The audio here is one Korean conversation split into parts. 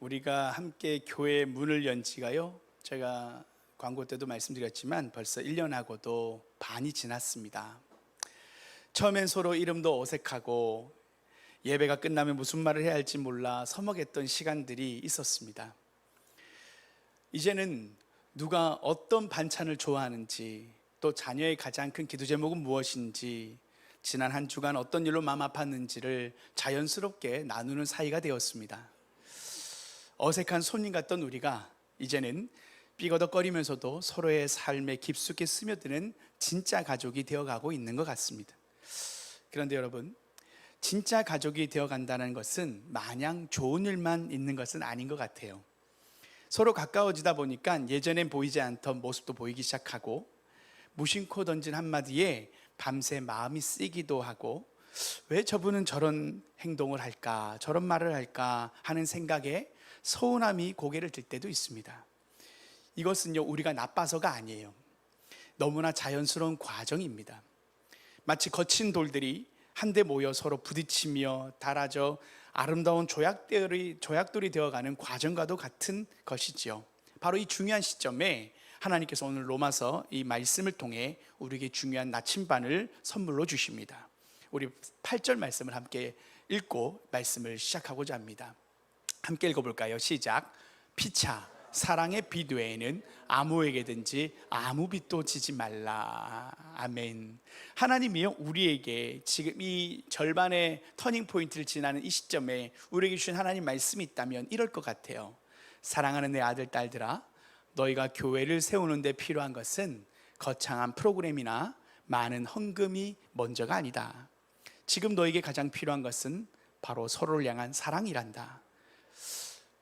우리가 함께 교회 문을 연 지가요, 제가 광고 때도 말씀드렸지만 벌써 1년하고도 반이 지났습니다. 처음엔 서로 이름도 어색하고 예배가 끝나면 무슨 말을 해야 할지 몰라 서먹했던 시간들이 있었습니다. 이제는 누가 어떤 반찬을 좋아하는지, 또 자녀의 가장 큰 기도 제목은 무엇인지, 지난 한 주간 어떤 일로 마음 아팠는지를 자연스럽게 나누는 사이가 되었습니다. 어색한 손님 같던 우리가 이제는 삐거덕거리면서도 서로의 삶에 깊숙이 스며드는 진짜 가족이 되어가고 있는 것 같습니다. 그런데 여러분, 진짜 가족이 되어간다는 것은 마냥 좋은 일만 있는 것은 아닌 것 같아요. 서로 가까워지다 보니까 예전엔 보이지 않던 모습도 보이기 시작하고, 무심코 던진 한마디에 밤새 마음이 쓰이기도 하고, 왜 저분은 저런 행동을 할까, 저런 말을 할까 하는 생각에 서운함이 고개를 들 때도 있습니다. 이것은요, 우리가 나빠서가 아니에요. 너무나 자연스러운 과정입니다. 마치 거친 돌들이 한데 모여 서로 부딪히며 닳아져 아름다운 조약돌이 되어가는 과정과도 같은 것이지요. 바로 이 중요한 시점에 하나님께서 오늘 로마서 이 말씀을 통해 우리에게 중요한 나침반을 선물로 주십니다. 우리 8절 말씀을 함께 읽고 말씀을 시작하고자 합니다. 함께 읽어볼까요? 시작. 피차 사랑의 빚 외에는 아무에게든지 아무 빚도 지지 말라. 아멘. 하나님이요, 우리에게 지금 이 절반의 터닝 포인트를 지나는 이 시점에 우리에게 주신 하나님 말씀이 있다면 이럴 것 같아요. 사랑하는 내 아들 딸들아, 너희가 교회를 세우는 데 필요한 것은 거창한 프로그램이나 많은 헌금이 먼저가 아니다. 지금 너에게 가장 필요한 것은 바로 서로를 향한 사랑이란다.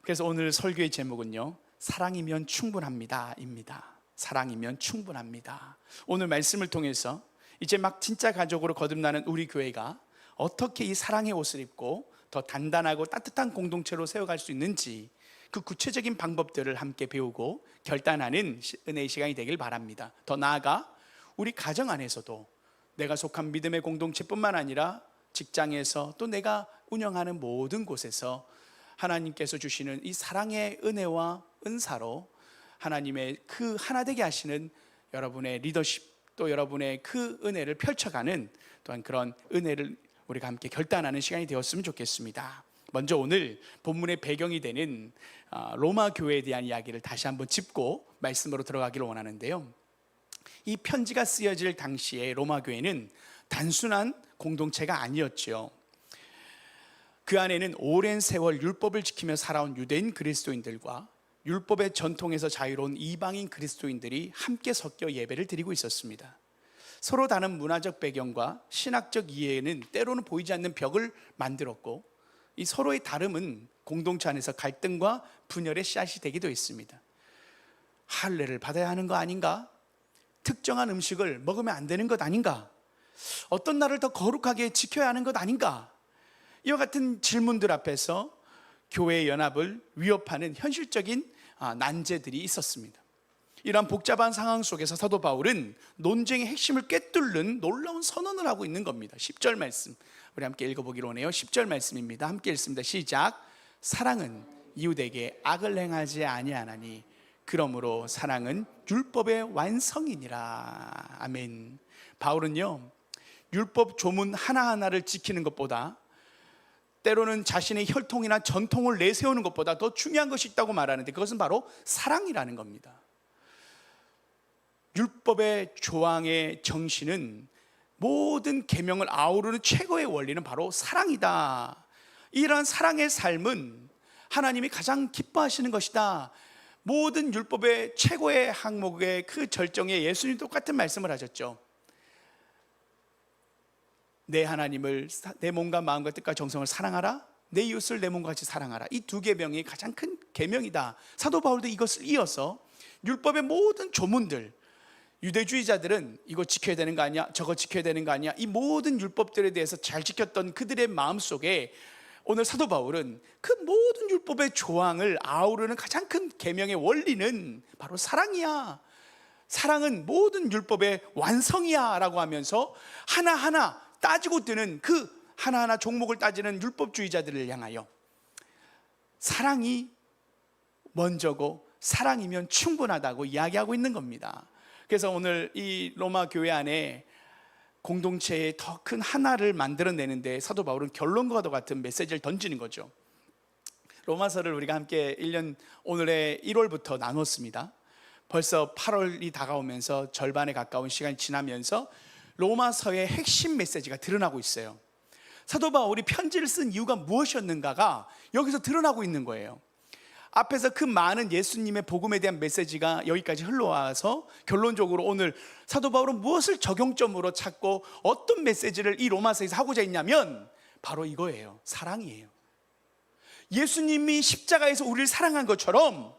그래서 오늘 설교의 제목은요, 사랑이면 충분합니다 입니다. 사랑이면 충분합니다. 오늘 말씀을 통해서 이제 막 진짜 가족으로 거듭나는 우리 교회가 어떻게 이 사랑의 옷을 입고 더 단단하고 따뜻한 공동체로 세워갈 수 있는지, 그 구체적인 방법들을 함께 배우고 결단하는 은혜의 시간이 되길 바랍니다. 더 나아가 우리 가정 안에서도 내가 속한 믿음의 공동체뿐만 아니라 직장에서, 또 내가 운영하는 모든 곳에서 하나님께서 주시는 이 사랑의 은혜와 은사로 하나님의 그 하나 되게 하시는 여러분의 리더십, 또 여러분의 그 은혜를 펼쳐가는 또한 그런 은혜를 우리가 함께 결단하는 시간이 되었으면 좋겠습니다. 먼저 오늘 본문의 배경이 되는 로마 교회에 대한 이야기를 다시 한번 짚고 말씀으로 들어가기를 원하는데요, 이 편지가 쓰여질 당시에 로마 교회는 단순한 공동체가 아니었죠. 그 안에는 오랜 세월 율법을 지키며 살아온 유대인 그리스도인들과 율법의 전통에서 자유로운 이방인 그리스도인들이 함께 섞여 예배를 드리고 있었습니다. 서로 다른 문화적 배경과 신학적 이해에는 때로는 보이지 않는 벽을 만들었고, 이 서로의 다름은 공동체 안에서 갈등과 분열의 씨앗이 되기도 했습니다. 할례를 받아야 하는 거 아닌가? 특정한 음식을 먹으면 안 되는 것 아닌가? 어떤 날을 더 거룩하게 지켜야 하는 것 아닌가? 이와 같은 질문들 앞에서 교회의 연합을 위협하는 현실적인 난제들이 있었습니다. 이러한 복잡한 상황 속에서 사도 바울은 논쟁의 핵심을 꿰뚫는 놀라운 선언을 하고 있는 겁니다. 10절 말씀 우리 함께 읽어보기로 하네요. 10절 말씀입니다. 함께 읽습니다. 시작. 사랑은 이웃에게 악을 행하지 아니하나니 그러므로 사랑은 율법의 완성이니라. 아멘. 바울은요, 율법 조문 하나하나를 지키는 것보다, 때로는 자신의 혈통이나 전통을 내세우는 것보다 더 중요한 것이 있다고 말하는데, 그것은 바로 사랑이라는 겁니다. 율법의 조항의 정신은, 모든 계명을 아우르는 최고의 원리는 바로 사랑이다. 이러한 사랑의 삶은 하나님이 가장 기뻐하시는 것이다. 모든 율법의 최고의 항목의 그 절정에 예수님 똑같은 말씀을 하셨죠. 내 하나님을 내 몸과 마음과 뜻과 정성을 사랑하라, 내 이웃을 내 몸과 같이 사랑하라. 이 두 계명이 가장 큰 계명이다. 사도 바울도 이것을 이어서 율법의 모든 조문들, 유대주의자들은 이거 지켜야 되는 거 아니야, 저거 지켜야 되는 거 아니야, 이 모든 율법들에 대해서 잘 지켰던 그들의 마음속에 오늘 사도 바울은 그 모든 율법의 조항을 아우르는 가장 큰 계명의 원리는 바로 사랑이야. 사랑은 모든 율법의 완성이야 라고 하면서 하나하나 따지고 드는, 그 하나하나 종목을 따지는 율법주의자들을 향하여 사랑이 먼저고 사랑이면 충분하다고 이야기하고 있는 겁니다. 그래서 오늘 이 로마 교회 안에 공동체의 더 큰 하나를 만들어내는데 사도 바울은 결론과도 같은 메시지를 던지는 거죠. 로마서를 우리가 함께 1년 오늘의 1월부터 나눴습니다. 벌써 8월이 다가오면서 절반에 가까운 시간이 지나면서 로마서의 핵심 메시지가 드러나고 있어요. 사도 바울이 편지를 쓴 이유가 무엇이었는가가 여기서 드러나고 있는 거예요. 앞에서 그 많은 예수님의 복음에 대한 메시지가 여기까지 흘러와서 결론적으로 오늘 사도 바울은 무엇을 적용점으로 찾고 어떤 메시지를 이 로마서에서 하고자 했냐면 바로 이거예요. 사랑이에요. 예수님이 십자가에서 우리를 사랑한 것처럼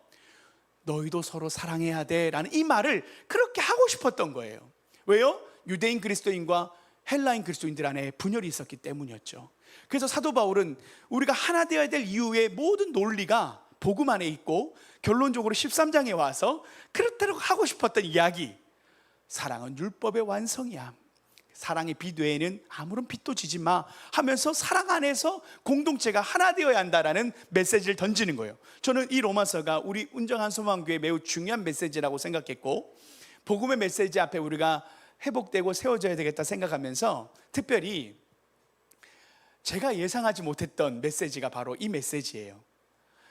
너희도 서로 사랑해야 돼 라는 이 말을 그렇게 하고 싶었던 거예요. 왜요? 유대인 그리스도인과 헬라인 그리스도인들 안에 분열이 있었기 때문이었죠. 그래서 사도 바울은 우리가 하나 되어야 될 이유의 모든 논리가 복음 안에 있고 결론적으로 13장에 와서 그렇다고 하고 싶었던 이야기, 사랑은 율법의 완성이야, 사랑의 빛 외에는 아무런 빛도 지지 마 하면서 사랑 안에서 공동체가 하나 되어야 한다라는 메시지를 던지는 거예요. 저는 이 로마서가 우리 운정한 소망교회 매우 중요한 메시지라고 생각했고, 복음의 메시지 앞에 우리가 회복되고 세워져야 되겠다 생각하면서 특별히 제가 예상하지 못했던 메시지가 바로 이 메시지예요.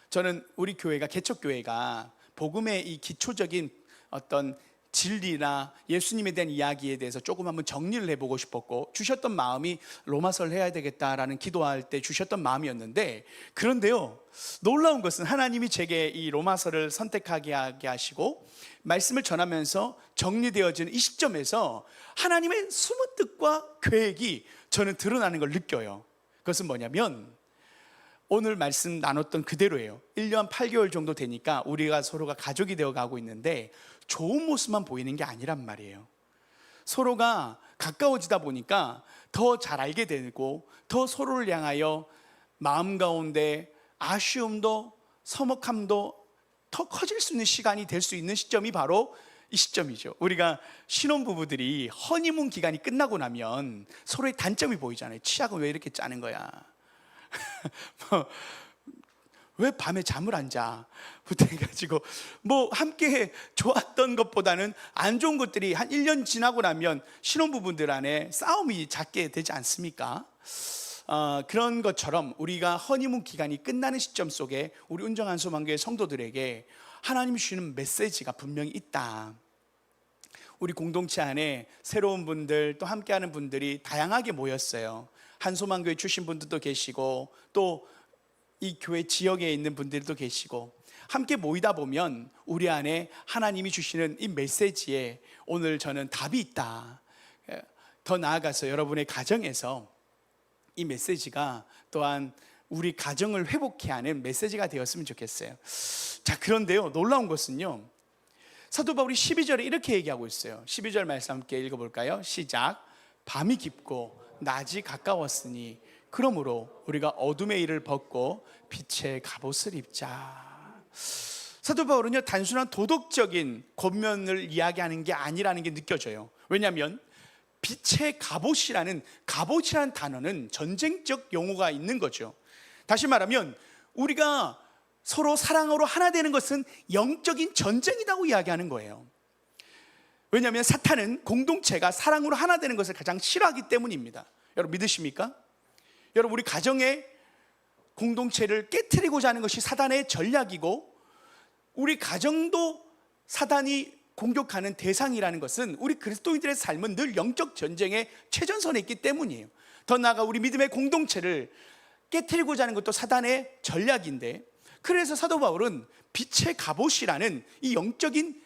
저는 우리 교회가, 개척교회가 복음의 이 기초적인 어떤 진리나 예수님에 대한 이야기에 대해서 조금 한번 정리를 해보고 싶었고, 주셨던 마음이 로마서를 해야 되겠다라는 기도할 때 주셨던 마음이었는데, 그런데요, 놀라운 것은 하나님이 제게 이 로마서를 선택하게 하시고 말씀을 전하면서 정리되어지는 이 시점에서 하나님의 숨은 뜻과 계획이 저는 드러나는 걸 느껴요. 그것은 뭐냐면 오늘 말씀 나눴던 그대로예요. 1년 8개월 정도 되니까 우리가 서로가 가족이 되어 가고 있는데 좋은 모습만 보이는 게 아니란 말이에요. 서로가 가까워지다 보니까 더 잘 알게 되고 더 서로를 향하여 마음 가운데 아쉬움도 서먹함도 더 커질 수 있는 시간이 될 수 있는 시점이 바로 이 시점이죠. 우리가 신혼부부들이 허니문 기간이 끝나고 나면 서로의 단점이 보이잖아요. 치약은 왜 이렇게 짜는 거야? 왜 밤에 잠을 안 자? 부터 해가지고 함께 좋았던 것보다는 안 좋은 것들이 한 1년 지나고 나면 신혼부부들 안에 싸움이 잦게 되지 않습니까? 그런 것처럼 우리가 허니문 기간이 끝나는 시점 속에 우리 운정한 소망교회 성도들에게 하나님이 주시는 메시지가 분명히 있다. 우리 공동체 안에 새로운 분들, 또 함께하는 분들이 다양하게 모였어요. 한소망교회 출신 분들도 계시고 또 이 교회 지역에 있는 분들도 계시고, 함께 모이다 보면 우리 안에 하나님이 주시는 이 메시지에 오늘 저는 답이 있다. 더 나아가서 여러분의 가정에서 이 메시지가 또한 우리 가정을 회복케 하는 메시지가 되었으면 좋겠어요. 자, 그런데요, 놀라운 것은요, 사도 바울이 12절에 이렇게 얘기하고 있어요. 12절 말씀 함께 읽어볼까요? 시작. 밤이 깊고 낮이 가까웠으니 그러므로 우리가 어둠의 일을 벗고 빛의 갑옷을 입자. 사도 바울은요, 단순한 도덕적인 권면을 이야기하는 게 아니라는 게 느껴져요. 왜냐하면 빛의 갑옷이라는 단어는 전쟁적 용어가 있는 거죠. 다시 말하면 우리가 서로 사랑으로 하나 되는 것은 영적인 전쟁이라고 이야기하는 거예요. 왜냐하면 사탄은 공동체가 사랑으로 하나 되는 것을 가장 싫어하기 때문입니다. 여러분 믿으십니까? 여러분, 우리 가정의 공동체를 깨트리고자 하는 것이 사단의 전략이고, 우리 가정도 사단이 공격하는 대상이라는 것은 우리 그리스도인들의 삶은 늘 영적 전쟁의 최전선에 있기 때문이에요. 더 나아가 우리 믿음의 공동체를 깨트리고자 하는 것도 사단의 전략인데, 그래서 사도 바울은 빛의 갑옷이라는 이 영적인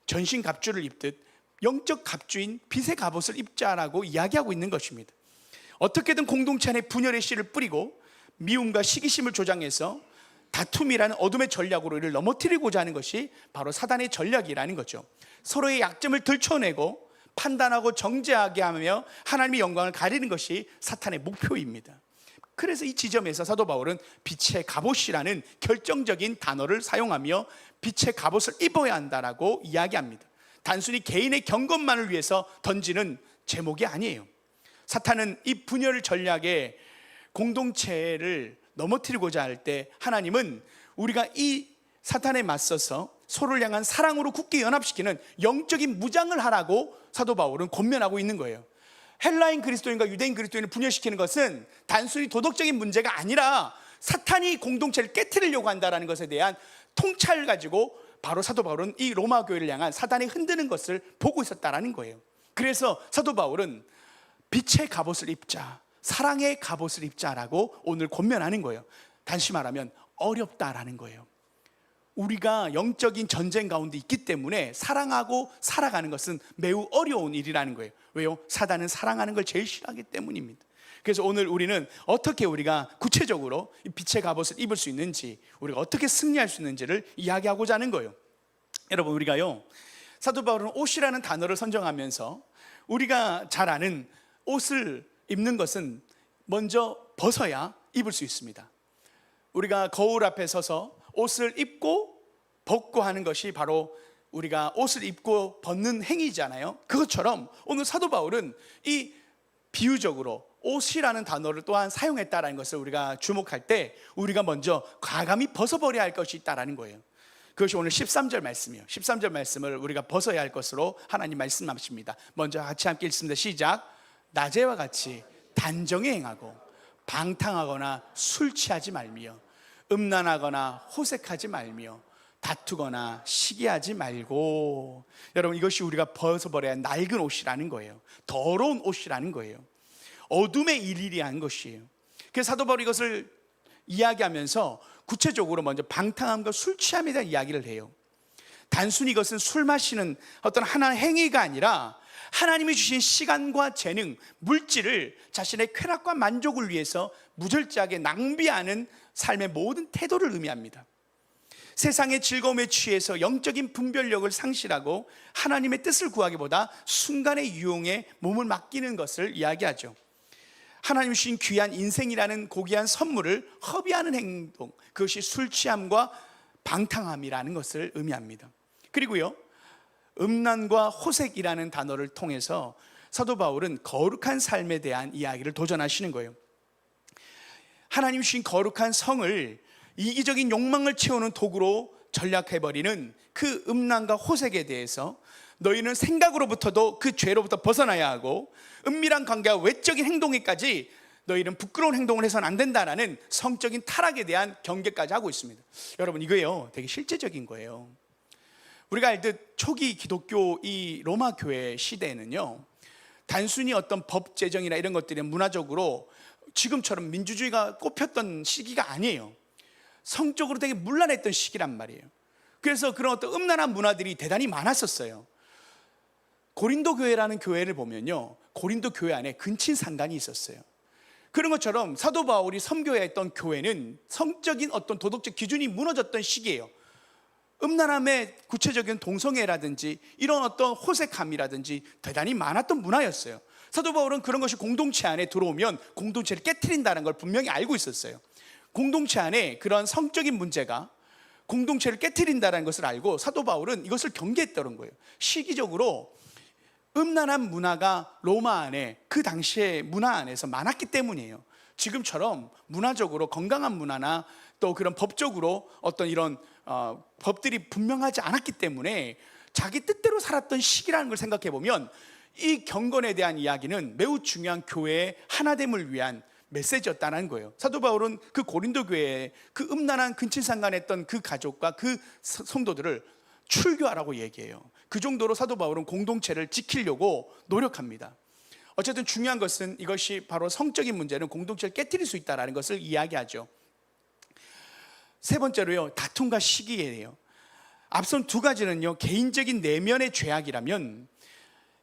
전신 갑주를 입듯 영적 갑주인 빛의 갑옷을 입자라고 이야기하고 있는 것입니다. 어떻게든 공동체 안에 분열의 씨를 뿌리고 미움과 시기심을 조장해서 다툼이라는 어둠의 전략으로 이를 넘어뜨리고자 하는 것이 바로 사단의 전략이라는 거죠. 서로의 약점을 들춰내고 판단하고 정죄하게 하며 하나님의 영광을 가리는 것이 사탄의 목표입니다. 그래서 이 지점에서 사도 바울은 빛의 갑옷이라는 결정적인 단어를 사용하며 빛의 갑옷을 입어야 한다라고 이야기합니다. 단순히 개인의 경건만을 위해서 던지는 제목이 아니에요. 사탄은 이 분열 전략에 공동체를 넘어뜨리고자 할 때 하나님은 우리가 이 사탄에 맞서서 서로를 향한 사랑으로 굳게 연합시키는 영적인 무장을 하라고 사도 바울은 권면하고 있는 거예요. 헬라인 그리스도인과 유대인 그리스도인을 분열시키는 것은 단순히 도덕적인 문제가 아니라 사탄이 공동체를 깨트리려고 한다는 것에 대한 통찰을 가지고 바로 사도 바울은 이 로마 교회를 향한 사단이 흔드는 것을 보고 있었다는 거예요. 그래서 사도 바울은 빛의 갑옷을 입자, 사랑의 갑옷을 입자라고 오늘 권면하는 거예요. 단시 말하면 어렵다라는 거예요. 우리가 영적인 전쟁 가운데 있기 때문에 사랑하고 살아가는 것은 매우 어려운 일이라는 거예요. 왜요? 사단은 사랑하는 걸 제일 싫어하기 때문입니다. 그래서 오늘 우리는 어떻게 우리가 구체적으로 이 빛의 갑옷을 입을 수 있는지, 우리가 어떻게 승리할 수 있는지를 이야기하고자 하는 거예요. 여러분, 우리가요, 사도 바울은 옷이라는 단어를 선정하면서 우리가 잘 아는 옷을 입는 것은 먼저 벗어야 입을 수 있습니다. 우리가 거울 앞에 서서 옷을 입고 벗고 하는 것이 바로 우리가 옷을 입고 벗는 행위잖아요. 그것처럼 오늘 사도 바울은 이 비유적으로 옷이라는 단어를 또한 사용했다는 것을 우리가 주목할 때 우리가 먼저 과감히 벗어버려야 할 것이 있다는 거예요. 그것이 오늘 13절 말씀이에요. 13절 말씀을 우리가 벗어야 할 것으로 하나님 말씀하십니다. 먼저 같이 함께 읽습니다. 시작. 낮에와 같이 단정히 행하고 방탕하거나 술 취하지 말며 음란하거나 호색하지 말며 다투거나 시기하지 말고. 여러분, 이것이 우리가 벗어버려야 할 낡은 옷이라는 거예요. 더러운 옷이라는 거예요. 어둠의 일일이한 것이에요. 그래서 사도 바울이 이것을 이야기하면서 구체적으로 먼저 방탕함과 술 취함에 대한 이야기를 해요. 단순히 이것은 술 마시는 어떤 하나의 행위가 아니라 하나님이 주신 시간과 재능, 물질을 자신의 쾌락과 만족을 위해서 무절제하게 낭비하는 삶의 모든 태도를 의미합니다. 세상의 즐거움에 취해서 영적인 분별력을 상실하고 하나님의 뜻을 구하기보다 순간의 유혹에 몸을 맡기는 것을 이야기하죠. 하나님 주신 귀한 인생이라는 고귀한 선물을 허비하는 행동, 그것이 술 취함과 방탕함이라는 것을 의미합니다. 그리고요, 음란과 호색이라는 단어를 통해서 사도 바울은 거룩한 삶에 대한 이야기를 도전하시는 거예요. 하나님 주신 거룩한 성을 이기적인 욕망을 채우는 도구로 전략해버리는 그 음란과 호색에 대해서 너희는 생각으로부터도 그 죄로부터 벗어나야 하고 은밀한 관계와 외적인 행동에까지 너희는 부끄러운 행동을 해서는 안 된다라는 성적인 타락에 대한 경계까지 하고 있습니다. 여러분, 이거예요, 되게 실제적인 거예요. 우리가 알듯 초기 기독교 이 로마 교회 시대에는요, 단순히 어떤 법 제정이나 이런 것들이 문화적으로 지금처럼 민주주의가 꼽혔던 시기가 아니에요. 성적으로 되게 문란했던 시기란 말이에요. 그래서 그런 어떤 음란한 문화들이 대단히 많았었어요. 고린도 교회라는 교회를 보면요, 고린도 교회 안에 근친상간이 있었어요. 그런 것처럼 사도 바울이 섬겨야 했던 교회는 성적인 어떤 도덕적 기준이 무너졌던 시기예요. 음란함의 구체적인 동성애라든지 이런 어떤 호색함이라든지 대단히 많았던 문화였어요. 사도 바울은 그런 것이 공동체 안에 들어오면 공동체를 깨트린다는 걸 분명히 알고 있었어요. 공동체 안에 그런 성적인 문제가 공동체를 깨트린다는 것을 알고 사도 바울은 이것을 경계했다는 거예요. 시기적으로 음란한 문화가 로마 안에, 그 당시의 문화 안에서 많았기 때문이에요. 지금처럼 문화적으로 건강한 문화나 또 그런 법적으로 어떤 이런 법들이 분명하지 않았기 때문에 자기 뜻대로 살았던 시기라는 걸 생각해 보면 이 경건에 대한 이야기는 매우 중요한 교회의 하나됨을 위한 메시지였다는 거예요. 사도 바울은 그 고린도 교회에 그 음란한 근친상간했던 그 가족과 그 성도들을 출교하라고 얘기해요. 그 정도로 사도 바울은 공동체를 지키려고 노력합니다. 어쨌든 중요한 것은 이것이 바로 성적인 문제는 공동체를 깨트릴 수 있다는 것을 이야기하죠. 세 번째로요, 다툼과 시기예요. 앞선 두 가지는요, 개인적인 내면의 죄악이라면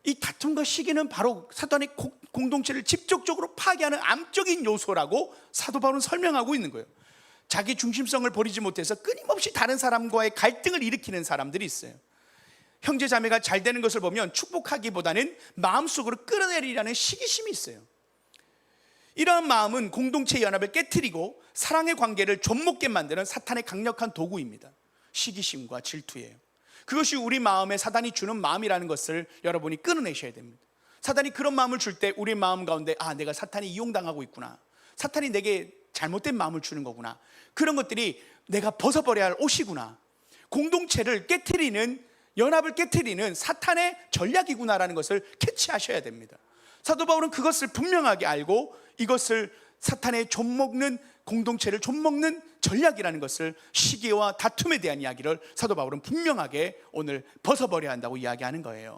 이 다툼과 시기는 바로 사단의 공동체를 직접적으로 파괴하는 암적인 요소라고 사도 바울은 설명하고 있는 거예요. 자기 중심성을 버리지 못해서 끊임없이 다른 사람과의 갈등을 일으키는 사람들이 있어요. 형제 자매가 잘 되는 것을 보면 축복하기보다는 마음속으로 끌어내리라는 시기심이 있어요. 이러한 마음은 공동체 연합을 깨트리고 사랑의 관계를 좀먹게 만드는 사탄의 강력한 도구입니다. 시기심과 질투예요. 그것이 우리 마음에 사단이 주는 마음이라는 것을 여러분이 끊어내셔야 됩니다. 사단이 그런 마음을 줄 때 우리 마음 가운데 내가 사탄이 이용당하고 있구나, 사탄이 내게 잘못된 마음을 주는 거구나, 그런 것들이 내가 벗어버려야 할 옷이구나, 공동체를 깨트리는, 연합을 깨트리는 사탄의 전략이구나라는 것을 캐치하셔야 됩니다. 사도 바울은 그것을 분명하게 알고 이것을 사탄의 좀먹는, 공동체를 좀먹는 전략이라는 것을, 시기와 다툼에 대한 이야기를 사도 바울은 분명하게 오늘 벗어버려야 한다고 이야기하는 거예요.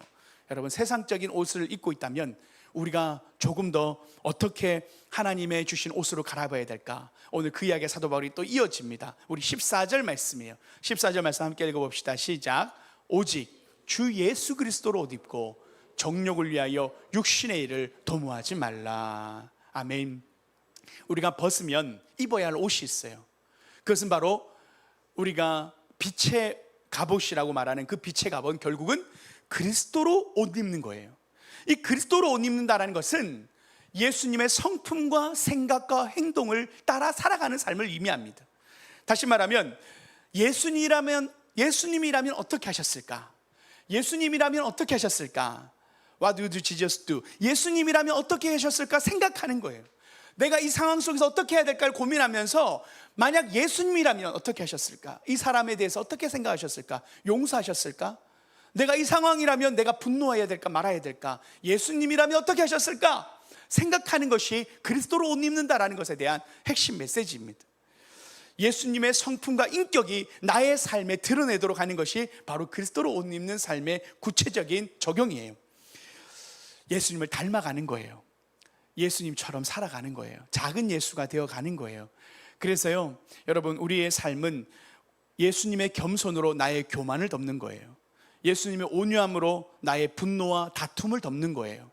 여러분, 세상적인 옷을 입고 있다면 우리가 조금 더 어떻게 하나님의 주신 옷으로 갈아입어야 될까? 오늘 그 이야기가 사도 바울이 또 이어집니다. 우리 14절 말씀이에요. 14절 말씀 함께 읽어봅시다. 시작. 오직 주 예수 그리스도로 옷 입고 정욕을 위하여 육신의 일을 도모하지 말라. 아멘. 우리가 벗으면 입어야 할 옷이 있어요. 그것은 바로 우리가 빛의 갑옷이라고 말하는 그 빛의 갑옷은 결국은 그리스도로 옷 입는 거예요. 이 그리스도로 옷 입는다는 것은 예수님의 성품과 생각과 행동을 따라 살아가는 삶을 의미합니다. 다시 말하면 예수님이라면 어떻게 하셨을까? 예수님이라면 어떻게 하셨을까? What would Jesus do? 예수님이라면 어떻게 하셨을까 생각하는 거예요. 내가 이 상황 속에서 어떻게 해야 될까를 고민하면서 만약 예수님이라면 어떻게 하셨을까? 이 사람에 대해서 어떻게 생각하셨을까? 용서하셨을까? 내가 이 상황이라면 내가 분노해야 될까 말아야 될까? 예수님이라면 어떻게 하셨을까? 생각하는 것이 그리스도로 옷 입는다라는 것에 대한 핵심 메시지입니다. 예수님의 성품과 인격이 나의 삶에 드러내도록 하는 것이 바로 그리스도로 옷 입는 삶의 구체적인 적용이에요. 예수님을 닮아가는 거예요. 예수님처럼 살아가는 거예요. 작은 예수가 되어가는 거예요. 그래서요, 여러분, 우리의 삶은 예수님의 겸손으로 나의 교만을 덮는 거예요. 예수님의 온유함으로 나의 분노와 다툼을 덮는 거예요.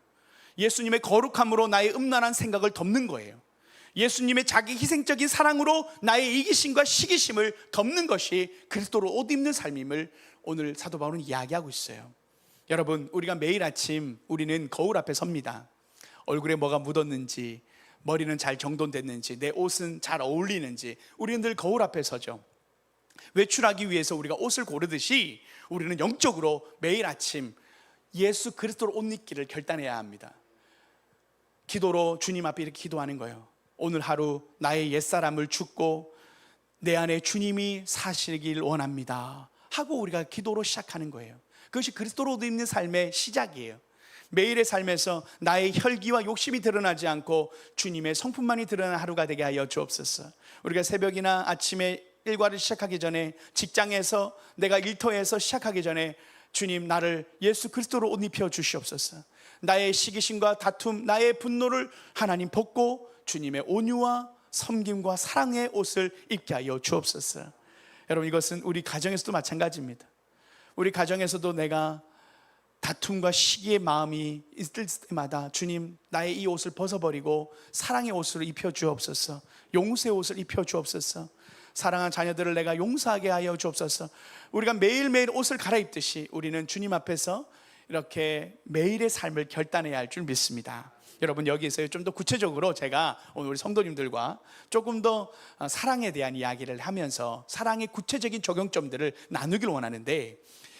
예수님의 거룩함으로 나의 음란한 생각을 덮는 거예요. 예수님의 자기 희생적인 사랑으로 나의 이기심과 시기심을 덮는 것이 그리스도로 옷 입는 삶임을 오늘 사도 바울은 이야기하고 있어요. 여러분, 우리가 매일 아침 우리는 거울 앞에 섭니다. 얼굴에 뭐가 묻었는지, 머리는 잘 정돈됐는지, 내 옷은 잘 어울리는지 우리는 늘 거울 앞에 서죠. 외출하기 위해서 우리가 옷을 고르듯이 우리는 영적으로 매일 아침 예수 그리스도로 옷 입기를 결단해야 합니다. 기도로 주님 앞에 이렇게 기도하는 거예요. 오늘 하루 나의 옛사람을 죽고 내 안에 주님이 사시길 원합니다 하고 우리가 기도로 시작하는 거예요. 그것이 그리스도로 옷 입는 삶의 시작이에요. 매일의 삶에서 나의 혈기와 욕심이 드러나지 않고 주님의 성품만이 드러나는 하루가 되게 하여 주옵소서. 우리가 새벽이나 아침에 일과를 시작하기 전에, 직장에서 내가 일터에서 시작하기 전에 주님, 나를 예수 그리스도로 옷 입혀 주시옵소서. 나의 시기심과 다툼, 나의 분노를 하나님 벗고 주님의 온유와 섬김과 사랑의 옷을 입게 하여 주옵소서. 여러분, 이것은 우리 가정에서도 마찬가지입니다. 우리 가정에서도 내가 다툼과 시기의 마음이 있을 때마다 주님, 나의 이 옷을 벗어버리고 사랑의 옷을 입혀 주옵소서. 용서의 옷을 입혀 주옵소서. 사랑하는 자녀들을 내가 용서하게 하여 주옵소서. 우리가 매일매일 옷을 갈아입듯이 우리는 주님 앞에서 이렇게 매일의 삶을 결단해야 할 줄 믿습니다. 여러분, 여기에서 좀 더 구체적으로 제가 오늘 우리 성도님들과 조금 더 사랑에 대한 이야기를 하면서 사랑의 구체적인 적용점들을 나누길 원하는데,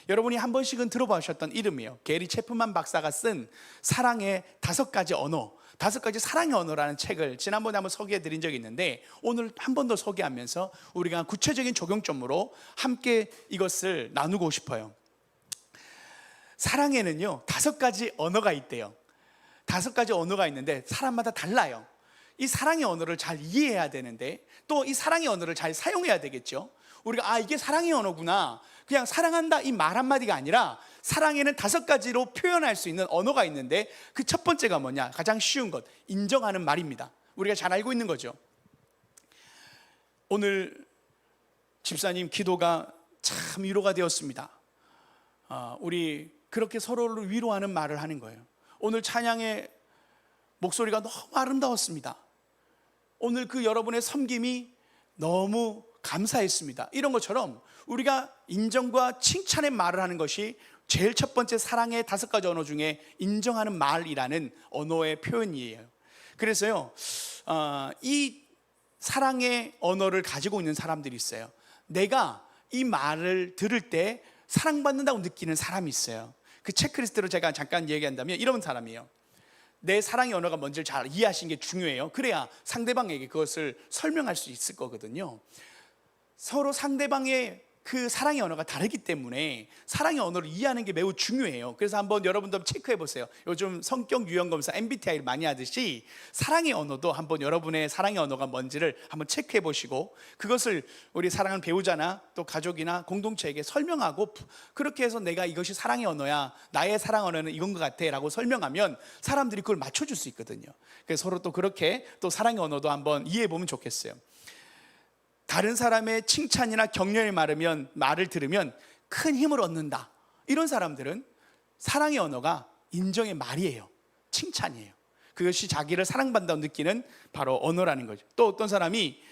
여러분이 한 번씩은 들어보셨던 이름이에요. 게리 체프만 박사가 쓴 사랑의 5가지 언어, 5가지 사랑의 언어라는 책을 지난번에 한번 소개해 드린 적이 있는데, 오늘 한 번 더 소개하면서 우리가 구체적인 적용점으로 함께 이것을 나누고 싶어요. 사랑에는요 5가지 언어가 있대요. 5가지 언어가 있는데 사람마다 달라요. 이 사랑의 언어를 잘 이해해야 되는데 또 이 사랑의 언어를 잘 사용해야 되겠죠. 우리가 이게 사랑의 언어구나, 그냥 사랑한다 이 말 한마디가 아니라 사랑에는 5가지로 표현할 수 있는 언어가 있는데, 그 첫 번째가 뭐냐? 가장 쉬운 것, 인정하는 말입니다. 우리가 잘 알고 있는 거죠. 오늘 집사님 기도가 참 위로가 되었습니다. 우리 그렇게 서로를 위로하는 말을 하는 거예요. 오늘 찬양의 목소리가 너무 아름다웠습니다. 오늘 그 여러분의 섬김이 너무 감사했습니다. 이런 것처럼 우리가 인정과 칭찬의 말을 하는 것이 제일 첫 번째 사랑의 5가지 언어 중에 인정하는 말이라는 언어의 표현이에요. 그래서요, 이 사랑의 언어를 가지고 있는 사람들이 있어요. 내가 이 말을 들을 때 사랑받는다고 느끼는 사람이 있어요. 그 체크리스트로 제가 잠깐 얘기한다면 이런 사람이에요. 내 사랑의 언어가 뭔지를 잘 이해하시는 게 중요해요. 그래야 상대방에게 그것을 설명할 수 있을 거거든요. 서로 상대방의 그 사랑의 언어가 다르기 때문에 사랑의 언어를 이해하는 게 매우 중요해요. 그래서 한번 여러분도 체크해 보세요. 요즘 성격 유형 검사 MBTI를 많이 하듯이 사랑의 언어도 한번 여러분의 사랑의 언어가 뭔지를 한번 체크해 보시고, 그것을 우리 사랑하는 배우자나 또 가족이나 공동체에게 설명하고, 그렇게 해서 내가 이것이 사랑의 언어야, 나의 사랑 언어는 이건 것 같아 라고 설명하면 사람들이 그걸 맞춰줄 수 있거든요. 그래서 서로 또 그렇게 또 사랑의 언어도 한번 이해해 보면 좋겠어요. 다른 사람의 칭찬이나 격려의 말을 들으면 큰 힘을 얻는다, 이런 사람들은 사랑의 언어가 인정의 말이에요. 칭찬이에요. 그것이 자기를 사랑받는다고 느끼는 바로 언어라는 거죠. 또 어떤 사람이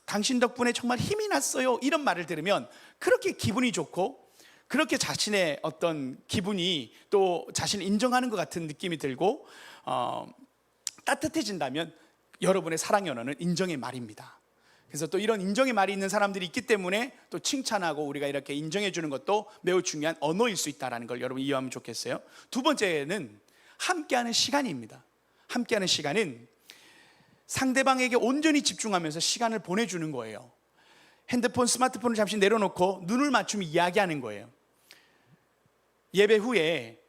당신 덕분에 정말 힘이 났어요, 이런 말을 들으면 그렇게 기분이 좋고, 그렇게 자신의 어떤 기분이 또 자신을 인정하는 것 같은 느낌이 들고 따뜻해진다면 여러분의 사랑의 언어는 인정의 말입니다. 그래서 또 이런 인정의 말이 있는 사람들이 있기 때문에 또 칭찬하고 우리가 이렇게 인정해 주는 것도 매우 중요한 언어일 수 있다는 걸 여러분 이해하면 좋겠어요. 두 번째는 함께하는 시간입니다. 함께하는 시간은 상대방에게 온전히 집중하면서 시간을 보내주는 거예요. 핸드폰, 스마트폰을 잠시 내려놓고 눈을 맞추며 이야기하는 거예요. 예배 후에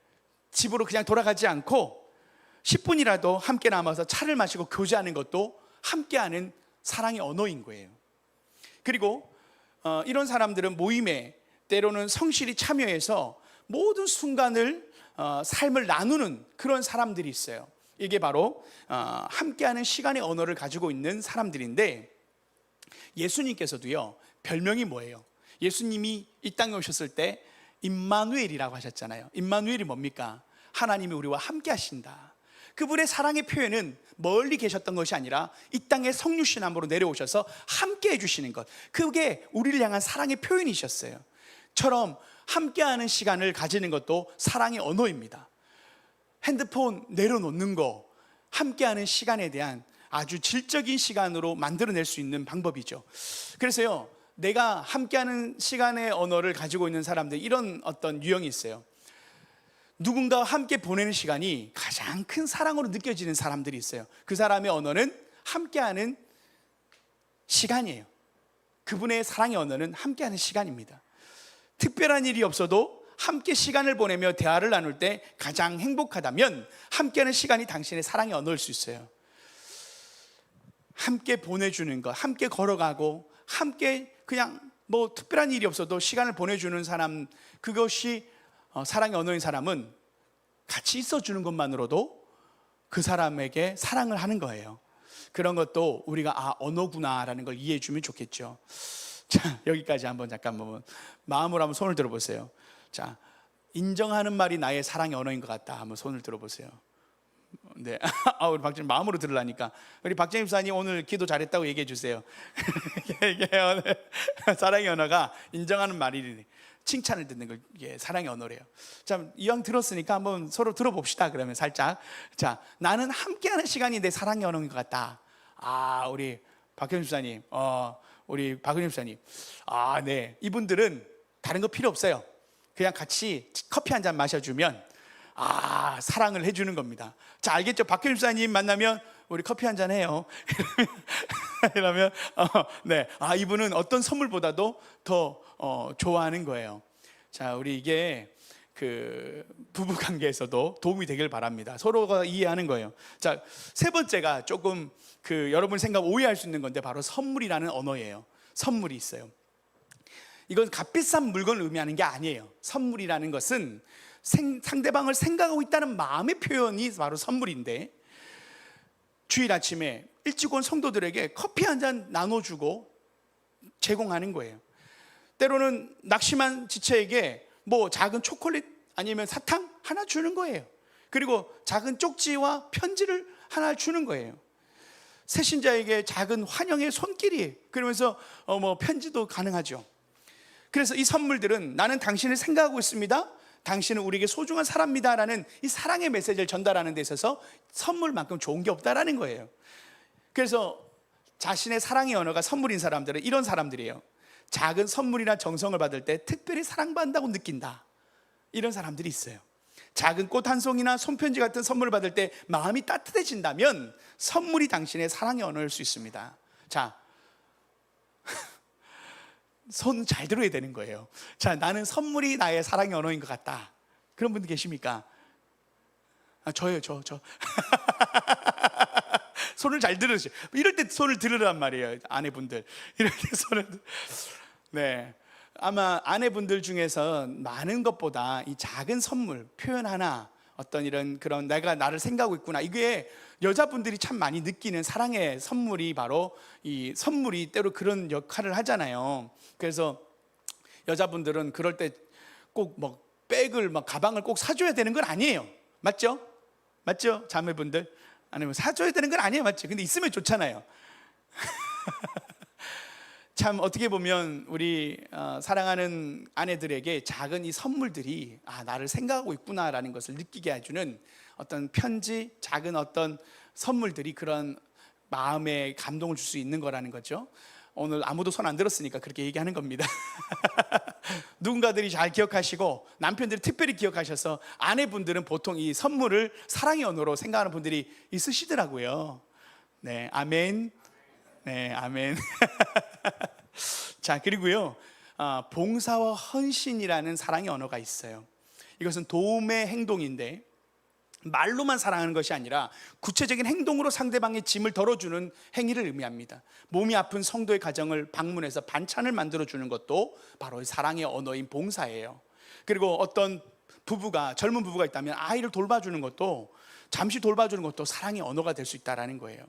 집으로 그냥 돌아가지 않고 10분이라도 함께 남아서 차를 마시고 교제하는 것도 함께하는 사랑의 언어인 거예요. 그리고 이런 사람들은 모임에 때로는 성실히 참여해서 모든 순간을 삶을 나누는 그런 사람들이 있어요. 이게 바로 함께하는 시간의 언어를 가지고 있는 사람들인데, 예수님께서도요, 별명이 뭐예요? 예수님이 이 땅에 오셨을 때 임마누엘이라고 하셨잖아요. 임마누엘이 뭡니까? 하나님이 우리와 함께 하신다. 그분의 사랑의 표현은 멀리 계셨던 것이 아니라 이 땅에 성육신함으로 내려오셔서 함께 해주시는 것, 그게 우리를 향한 사랑의 표현이셨어요. 처럼 함께하는 시간을 가지는 것도 사랑의 언어입니다. 핸드폰 내려놓는 거, 함께하는 시간에 대한 아주 질적인 시간으로 만들어낼 수 있는 방법이죠. 그래서요, 내가 함께하는 시간의 언어를 가지고 있는 사람들, 이런 어떤 유형이 있어요. 누군가와 함께 보내는 시간이 가장 큰 사랑으로 느껴지는 사람들이 있어요. 그 사람의 언어는 함께하는 시간이에요. 그분의 사랑의 언어는 함께하는 시간입니다. 특별한 일이 없어도 함께 시간을 보내며 대화를 나눌 때 가장 행복하다면 함께하는 시간이 당신의 사랑의 언어일 수 있어요. 함께 보내주는 것, 함께 걸어가고 함께 그냥 뭐 특별한 일이 없어도 시간을 보내주는 사람, 그것이 사랑의 언어인 사람은 같이 있어주는 것만으로도 그 사람에게 사랑을 하는 거예요. 그런 것도 우리가 언어구나라는 걸 이해해 주면 좋겠죠. 자, 여기까지 한번 잠깐 마음으로 한번 손을 들어보세요. 자, 인정하는 말이 나의 사랑의 언어인 것 같다. 한번 손을 들어보세요. 네, 우리 박정님 마음으로 들으려니까 우리 박정님 사님 오늘 기도 잘했다고 얘기해 주세요. 이게 오늘 사랑의 언어가 인정하는 말이니, 칭찬을 듣는 걸 이게 사랑의 언어래요. 자, 이왕 들었으니까 한번 서로 들어봅시다. 그러면 살짝, 자, 나는 함께하는 시간이 내 사랑의 언어인 것 같다. 우리 박현주 사님, 우리 박은임 사님, 네, 이분들은 다른 거 필요 없어요. 그냥 같이 커피 한 잔 마셔주면 사랑을 해주는 겁니다. 자, 알겠죠? 박현주 사님 만나면 우리 커피 한 잔 해요. 이러면 네, 이분은 어떤 선물보다도 더 좋아하는 거예요. 자, 우리 이게 그 부부 관계에서도 도움이 되길 바랍니다. 서로가 이해하는 거예요. 자, 세 번째가 조금 여러분 생각 오해할 수 있는 건데, 바로 선물이라는 언어예요. 선물이 있어요. 이건 값비싼 물건을 의미하는 게 아니에요. 선물이라는 것은 상대방을 생각하고 있다는 마음의 표현이 바로 선물인데, 주일 아침에 일찍 온 성도들에게 커피 한 잔 나눠주고 제공하는 거예요. 때로는 낙심한 지체에게 뭐 작은 초콜릿 아니면 사탕 하나 주는 거예요. 그리고 작은 쪽지와 편지를 하나 주는 거예요. 새신자에게 작은 환영의 손길이, 그러면서 뭐 편지도 가능하죠. 그래서 이 선물들은 나는 당신을 생각하고 있습니다, 당신은 우리에게 소중한 사람입니다라는 이 사랑의 메시지를 전달하는 데 있어서 선물만큼 좋은 게 없다라는 거예요. 그래서 자신의 사랑의 언어가 선물인 사람들은 이런 사람들이에요. 작은 선물이나 정성을 받을 때 특별히 사랑받는다고 느낀다, 이런 사람들이 있어요. 작은 꽃 한 송이나 손편지 같은 선물을 받을 때 마음이 따뜻해진다면 선물이 당신의 사랑의 언어일 수 있습니다. 자, 손 잘 들어야 되는 거예요. 자, 나는 선물이 나의 사랑의 언어인 것 같다. 그런 분들 계십니까? 저요. 손을 잘 들으세요. 이럴 때 손을 들으란 말이에요. 아내분들 이럴 때 손을. 네, 아마 아내분들 중에서 많은 것보다 이 작은 선물, 표현 하나, 어떤 이런 그런 내가 나를 생각하고 있구나, 이게 여자분들이 참 많이 느끼는 사랑의 선물이 바로 이 선물이 때로 그런 역할을 하잖아요. 그래서 여자분들은 그럴 때 꼭 뭐 백을 막 가방을 꼭 사줘야 되는 건 아니에요. 맞죠? 자매분들, 아니면 사줘야 되는 건 아니에요. 맞죠? 근데 있으면 좋잖아요. 참 어떻게 보면 우리 사랑하는 아내들에게 작은 이 선물들이 나를 생각하고 있구나라는 것을 느끼게 해주는 어떤 편지, 작은 어떤 선물들이 그런 마음에 감동을 줄 수 있는 거라는 거죠. 오늘 아무도 손 안 들었으니까 그렇게 얘기하는 겁니다. 누군가들이 잘 기억하시고 남편들이 특별히 기억하셔서 아내분들은 보통 이 선물을 사랑의 언어로 생각하는 분들이 있으시더라고요. 네, 아멘. 네, 아멘. 자, 그리고요, 봉사와 헌신이라는 사랑의 언어가 있어요. 이것은 도움의 행동인데 말로만 사랑하는 것이 아니라 구체적인 행동으로 상대방의 짐을 덜어주는 행위를 의미합니다. 몸이 아픈 성도의 가정을 방문해서 반찬을 만들어주는 것도 바로 사랑의 언어인 봉사예요. 그리고 어떤 부부가, 젊은 부부가 있다면 아이를 돌봐주는 것도, 잠시 돌봐주는 것도 사랑의 언어가 될 수 있다는 거예요.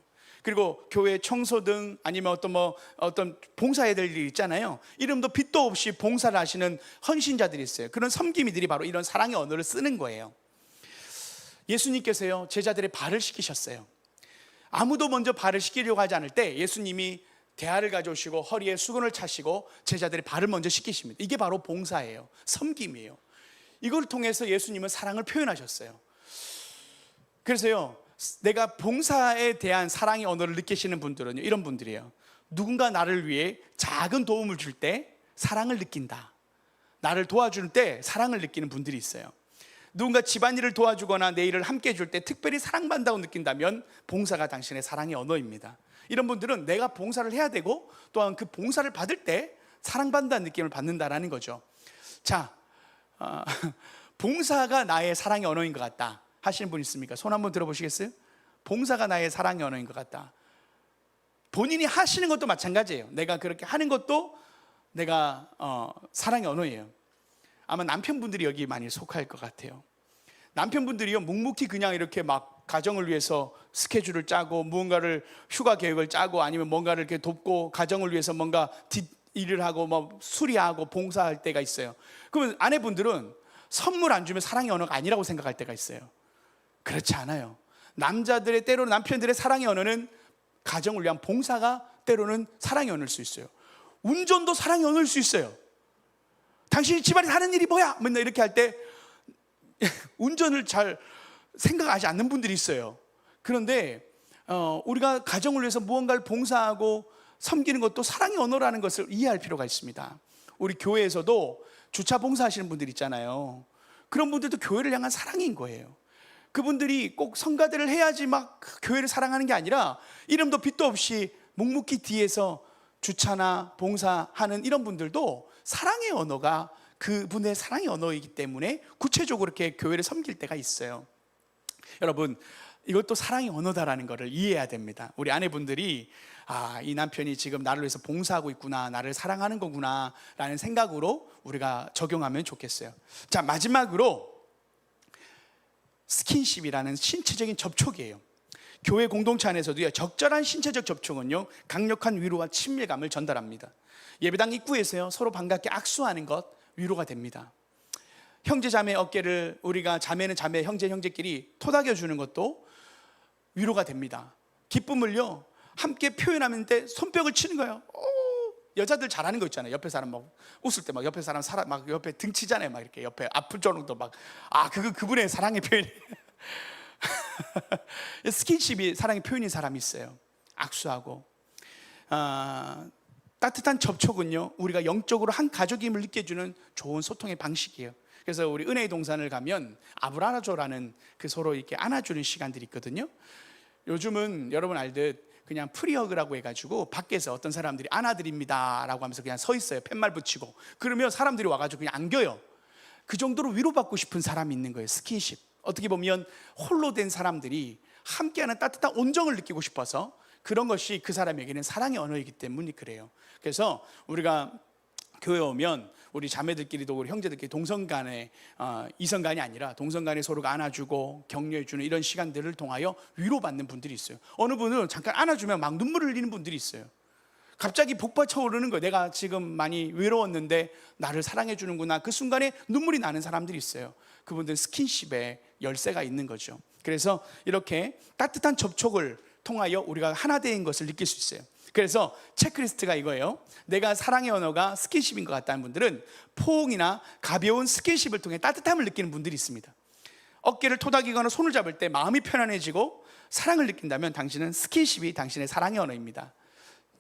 그리고 교회 청소 등 아니면 어떤 봉사해야 될 일이 있잖아요. 이름도 빛도 없이 봉사를 하시는 헌신자들이 있어요. 그런 섬김이들이 바로 이런 사랑의 언어를 쓰는 거예요. 예수님께서요, 제자들의 발을 씻기셨어요. 아무도 먼저 발을 씻기려고 하지 않을 때 예수님이 대야를 가져오시고 허리에 수건을 차시고 제자들의 발을 먼저 씻기십니다. 이게 바로 봉사예요. 섬김이에요. 이걸 통해서 예수님은 사랑을 표현하셨어요. 그래서요, 내가 봉사에 대한 사랑의 언어를 느끼시는 분들은요, 이런 분들이에요. 누군가 나를 위해 작은 도움을 줄 때 사랑을 느낀다. 나를 도와줄 때 사랑을 느끼는 분들이 있어요. 누군가 집안일을 도와주거나 내 일을 함께 해줄 때 특별히 사랑받는다고 느낀다면 봉사가 당신의 사랑의 언어입니다. 이런 분들은 내가 봉사를 해야 되고 또한 그 봉사를 받을 때 사랑받는다는 느낌을 받는다라는 거죠. 자, 봉사가 나의 사랑의 언어인 것 같다 하시는 분 있습니까? 손 한번 들어보시겠어요? 봉사가 나의 사랑의 언어인 것 같다. 본인이 하시는 것도 마찬가지예요. 내가 그렇게 하는 것도 내가 사랑의 언어예요. 아마 남편분들이 여기 많이 속할 것 같아요. 남편분들이요, 묵묵히 그냥 이렇게 막 가정을 위해서 스케줄을 짜고 무언가를 휴가 계획을 짜고 아니면 뭔가를 이렇게 돕고 가정을 위해서 뭔가 일을 하고 뭐 수리하고 봉사할 때가 있어요. 그러면 아내분들은 선물 안 주면 사랑의 언어가 아니라고 생각할 때가 있어요. 그렇지 않아요. 남자들의, 때로는 남편들의 사랑의 언어는 가정을 위한 봉사가 때로는 사랑의 언어일 수 있어요. 운전도 사랑의 언어일 수 있어요. 당신이 집안에 하는 일이 뭐야? 맨날 이렇게 할 때 운전을 잘 생각하지 않는 분들이 있어요. 그런데 우리가 가정을 위해서 무언가를 봉사하고 섬기는 것도 사랑의 언어라는 것을 이해할 필요가 있습니다. 우리 교회에서도 주차 봉사하시는 분들 있잖아요. 그런 분들도 교회를 향한 사랑인 거예요. 그분들이 꼭 성가대를 해야지 막 교회를 사랑하는 게 아니라 이름도 빛도 없이 묵묵히 뒤에서 주차나 봉사하는 이런 분들도 사랑의 언어가 그분의 사랑의 언어이기 때문에 구체적으로 이렇게 교회를 섬길 때가 있어요. 여러분, 이것도 사랑의 언어다라는 것을 이해해야 됩니다. 우리 아내분들이 이 남편이 지금 나를 위해서 봉사하고 있구나, 나를 사랑하는 거구나 라는 생각으로 우리가 적용하면 좋겠어요. 자, 마지막으로 스킨십이라는 신체적인 접촉이에요. 교회 공동체 안에서도요, 적절한 신체적 접촉은요, 강력한 위로와 친밀감을 전달합니다. 예배당 입구에서요, 서로 반갑게 악수하는 것 위로가 됩니다. 형제 자매 어깨를, 우리가 자매는 자매, 형제끼리 토닥여 주는 것도 위로가 됩니다. 기쁨을요, 함께 표현하는데 손뼉을 치는 거예요. 여자들 잘하는 거 있잖아요. 옆에 사람 막 웃을 때 막 옆에 사람 막 옆에 등 치잖아요. 막 이렇게 옆에 아플 정도 막 그분의 사랑의 표현이. 스킨십이 사랑의 표현인 사람이 있어요. 악수하고 따뜻한 접촉은요, 우리가 영적으로 한 가족임을 느껴주는 좋은 소통의 방식이에요. 그래서 우리 은혜의 동산을 가면 아브라조라는 그 서로 이렇게 안아주는 시간들이 있거든요. 요즘은 여러분 알듯 그냥 프리허그라고 해가지고 밖에서 어떤 사람들이 안아드립니다 라고 하면서 그냥 서 있어요. 팻말 붙이고. 그러면 사람들이 와가지고 그냥 안겨요. 그 정도로 위로받고 싶은 사람이 있는 거예요. 스킨십. 어떻게 보면 홀로 된 사람들이 함께하는 따뜻한 온정을 느끼고 싶어서 그런 것이 그 사람에게는 사랑의 언어이기 때문에 그래요. 그래서 우리가 교회 오면 우리 자매들끼리도 우리 형제들끼리 동성간에 이성간이 아니라 동성간에 서로가 안아주고 격려해주는 이런 시간들을 통하여 위로받는 분들이 있어요. 어느 분은 잠깐 안아주면 막 눈물을 흘리는 분들이 있어요. 갑자기 복받쳐 오르는 거예요. 내가 지금 많이 외로웠는데 나를 사랑해 주는구나. 그 순간에 눈물이 나는 사람들이 있어요. 그분들은 스킨십에 열쇠가 있는 거죠. 그래서 이렇게 따뜻한 접촉을 통하여 우리가 하나 된 것을 느낄 수 있어요. 그래서 체크리스트가 이거예요. 내가 사랑의 언어가 스킨십인 것 같다는 분들은 포옹이나 가벼운 스킨십을 통해 따뜻함을 느끼는 분들이 있습니다. 어깨를 토닥이거나 손을 잡을 때 마음이 편안해지고 사랑을 느낀다면 당신은 스킨십이 당신의 사랑의 언어입니다.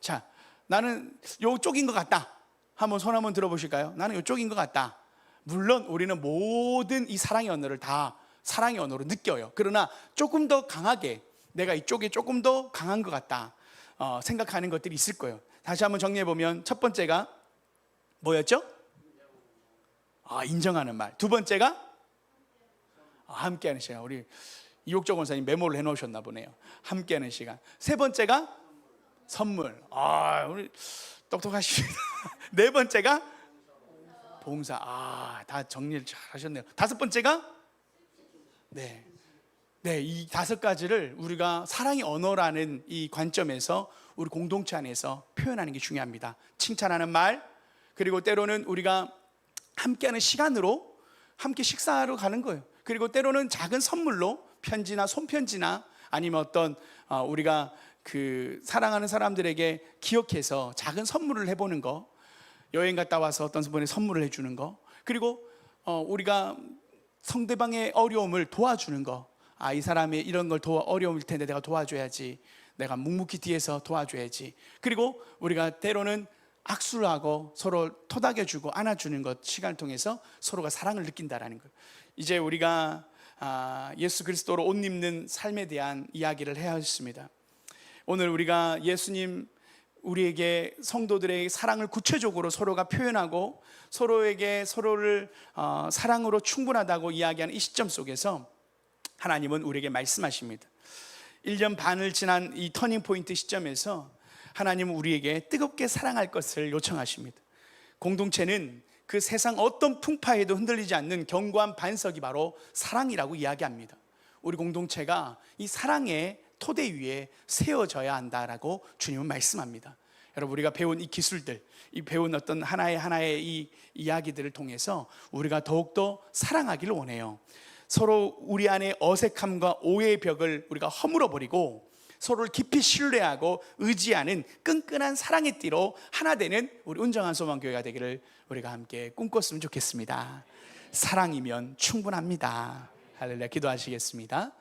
자, 나는 요쪽인 것 같다 한번 손 한번 들어보실까요? 나는 요쪽인 것 같다. 물론 우리는 모든 이 사랑의 언어를 다 사랑의 언어로 느껴요. 그러나 조금 더 강하게 내가 이쪽이 조금 더 강한 것 같다 생각하는 것들이 있을 거예요. 다시 한번 정리해보면 첫 번째가 뭐였죠? 인정하는 말. 두 번째가 함께하는 시간. 우리 이옥정 원사님 메모를 해놓으셨나 보네요. 함께하는 시간. 세 번째가 선물. 우리 똑똑하십니다. 네 번째가 봉사. 다 정리를 잘 하셨네요. 다섯 번째가 이 다섯 가지를 우리가 사랑의 언어라는 이 관점에서 우리 공동체 안에서 표현하는 게 중요합니다. 칭찬하는 말, 그리고 때로는 우리가 함께하는 시간으로 함께 식사하러 가는 거예요. 그리고 때로는 작은 선물로 편지나 손편지나 아니면 어떤 우리가 그 사랑하는 사람들에게 기억해서 작은 선물을 해보는 거, 여행 갔다 와서 어떤 분이 선물을 해주는 거, 그리고 우리가 상대방의 어려움을 도와주는 거. 이 사람이 이런 걸 어려움일 텐데 내가 도와줘야지. 내가 묵묵히 뒤에서 도와줘야지. 그리고 우리가 때로는 악수를 하고 서로 토닥여주고 안아주는 것, 시간을 통해서 서로가 사랑을 느낀다라는 거예요. 이제 우리가 예수 그리스도로 옷 입는 삶에 대한 이야기를 해야 했습니다. 오늘 우리가 예수님 우리에게 성도들의 사랑을 구체적으로 서로가 표현하고 서로에게 서로를 사랑으로 충분하다고 이야기하는 이 시점 속에서 하나님은 우리에게 말씀하십니다. 1년 반을 지난 이 터닝 포인트 시점에서 하나님은 우리에게 뜨겁게 사랑할 것을 요청하십니다. 공동체는 그 세상 어떤 풍파에도 흔들리지 않는 견고한 반석이 바로 사랑이라고 이야기합니다. 우리 공동체가 이 사랑의 토대 위에 세워져야 한다라고 주님은 말씀합니다. 여러분, 우리가 배운 이 기술들, 이 배운 어떤 하나의 이 이야기들을 통해서 우리가 더욱더 사랑하기를 원해요. 서로 우리 안에 어색함과 오해의 벽을 우리가 허물어버리고 서로를 깊이 신뢰하고 의지하는 끈끈한 사랑의 띠로 하나 되는 우리 운정한 소망교회가 되기를 우리가 함께 꿈꿨으면 좋겠습니다. 사랑이면 충분합니다. 할렐루야. 기도하시겠습니다.